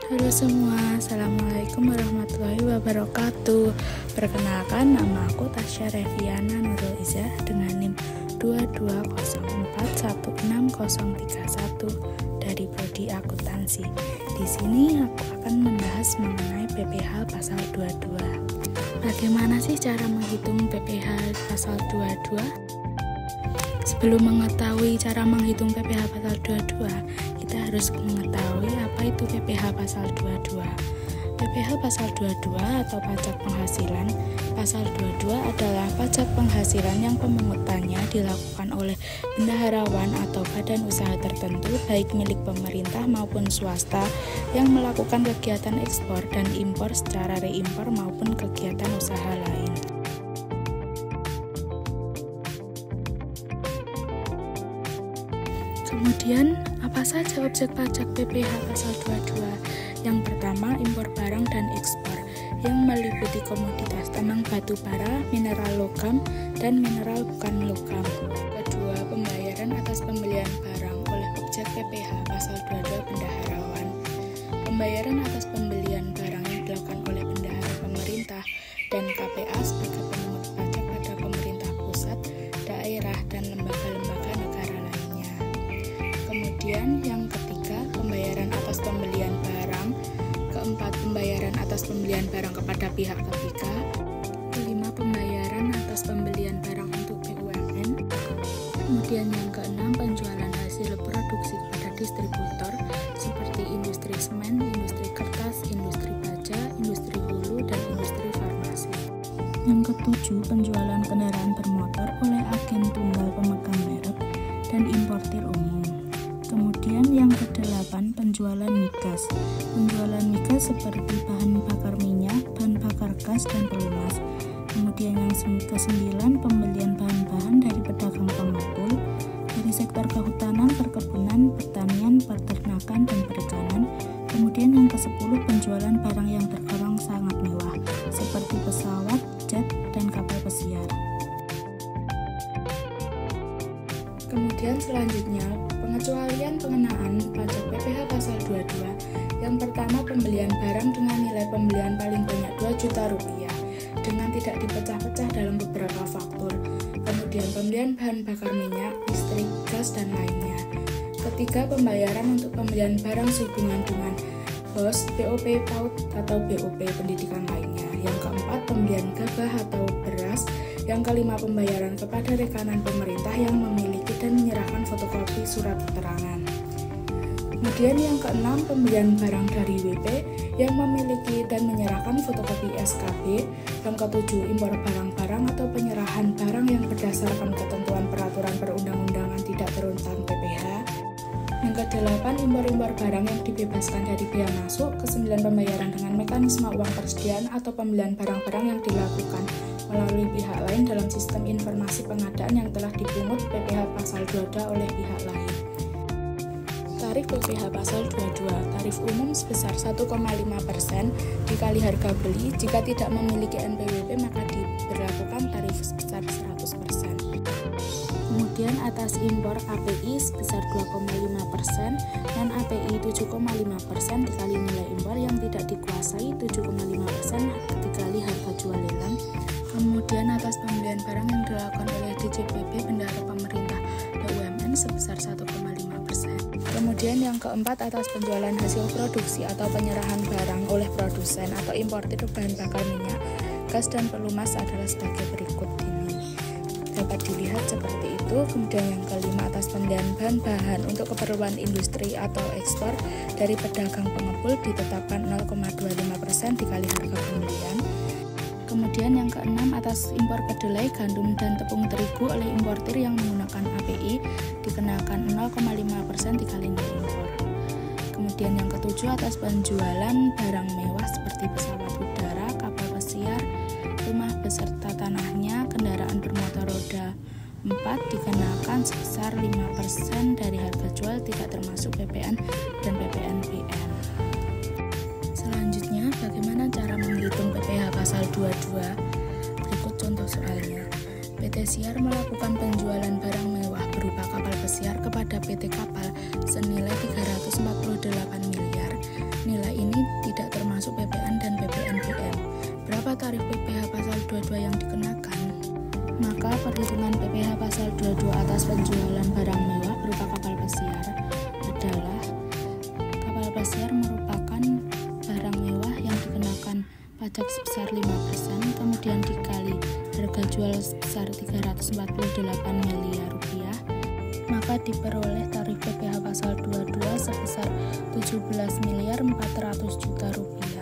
Halo semua, Assalamualaikum warahmatullahi wabarakatuh. Perkenalkan, nama aku Tasya Reviana Nurul Izzah dengan NIM 2204163031 dari Prodi Akuntansi. Di sini aku akan membahas mengenai PPh pasal 22. Bagaimana sih cara menghitung PPh pasal 22? Sebelum mengetahui cara menghitung PPh pasal 22, kita harus mengetahui apa itu PPh pasal 22. PPh pasal 22 atau pajak penghasilan. Pasal 22 adalah pajak penghasilan yang pemungutannya dilakukan oleh bendaharawan atau badan usaha tertentu baik milik pemerintah maupun swasta yang melakukan kegiatan ekspor dan impor secara reimpor maupun kegiatan usaha lain. Kemudian, apa saja objek pajak PPh pasal 22? Yang pertama, impor barang dan ekspor yang meliputi komoditas tambang batu bara, mineral logam, dan mineral bukan logam. Kedua, pembayaran atas pembelian barang oleh objek PPh pasal 22 bendaharawan. Pembayaran atas pembelian barang yang dilakukan oleh bendahara pemerintah dan KPA sebagai pemungut pajak pada pemerintah pusat, daerah, dan lembaga-lembaga negara lainnya. Kemudian yang ketiga, pembayaran atas pembelian barang. Keempat, pembayaran atas pembelian barang kepada pihak ketiga. Kelima, pembayaran atas pembelian barang untuk BUMN. Kemudian yang keenam, penjualan hasil produksi kepada distributor seperti industri semen, industri kertas, industri baja, industri hulu, dan industri farmasi. Yang ketujuh, penjualan kendaraan bermotor oleh agen tunggal pemegang merek dan importir umum. Kemudian yang kedelapan, penjualan migas. Penjualan migas seperti bahan bakar minyak, bahan bakar gas, dan pelumas. Kemudian yang kesembilan, pembelian bahan-bahan dari pedagang pengepul dari sektor kehutanan, perkebunan, pertanian, peternakan, dan perikanan. Kemudian yang ke-10, penjualan barang yang tergolong sangat mewah seperti pesawat, jet, dan kapal pesiar. Kemudian selanjutnya, pengecualian pengenaan pajak PPh pasal 22. Yang pertama, pembelian barang dengan nilai pembelian paling banyak 2 juta rupiah dengan tidak dipecah-pecah dalam beberapa faktur. Kemudian pembelian bahan bakar minyak, listrik, gas, dan lainnya. Ketiga, pembayaran untuk pembelian barang sehubungan dengan BOS, BOP PAUD, atau BOP pendidikan lainnya. Yang keempat, pembelian gabah atau beras. Yang kelima, pembayaran kepada rekanan pemerintah yang memiliki dan menyerahkan fotokopi surat keterangan. Kemudian yang keenam, pembelian barang dari WP yang memiliki dan menyerahkan fotokopi SKB. Yang ketujuh, impor barang-barang atau penyerahan barang yang berdasarkan ketentuan peraturan perundang-undangan tidak berurutan PPh. Yang kedelapan, impor barang yang dibebaskan dari bea masuk. Kesembilan, pembayaran dengan mekanisme uang persediaan atau pembelian barang-barang yang dilakukan melalui pihak lain dalam sistem informasi pengadaan yang telah dipungut PPh pasal 22 oleh pihak lain. Tarif PPh pasal 22, tarif umum sebesar 1,5% dikali harga beli. Jika tidak memiliki NPWP maka diberlakukan tarif sebesar 100%. Kemudian atas impor API sebesar 2,5%, non API 7,5% dikali nilai impor yang tidak dikuasai 7,5% dikali harga jual lelang. Kemudian atas pembelian barang yang dilakukan oleh DJPB bendahara pemerintah BUMN sebesar 1,5%. Kemudian yang keempat, atas penjualan hasil produksi atau penyerahan barang oleh produsen atau importir bahan bakar minyak, gas, dan pelumas adalah sebagai berikut ini. Dapat dilihat seperti itu. Kemudian yang kelima, atas pembelian bahan-bahan untuk keperluan industri atau ekspor dari pedagang pengepul ditetapkan 0,25% dikali harga pembelian. Kemudian yang keenam, atas impor kedelai, gandum, dan tepung terigu oleh importir yang menggunakan API dikenakan 0,5% dikali nilai impor. Kemudian yang ketujuh, atas penjualan barang mewah seperti pesawat udara, kapal pesiar, rumah beserta tanahnya, kendaraan bermotor roda 4 dikenakan sebesar 5% dari harga jual tidak termasuk PPN dan PPNBM. Selanjutnya, bagaimana cara menghitung PPh pasal 22? Berikut contoh soalnya. PT Siar melakukan penjualan barang mewah berupa kapal pesiar kepada PT Kapal senilai 348 miliar. Nilai ini pasal 22 atas penjualan barang mewah berupa kapal pesiar adalah kapal pesiar merupakan barang mewah yang dikenakan pajak sebesar 5%, kemudian dikali harga jual sebesar 348 miliar rupiah, maka diperoleh tarif PPh pasal 22 sebesar 17.400.000.000 rupiah.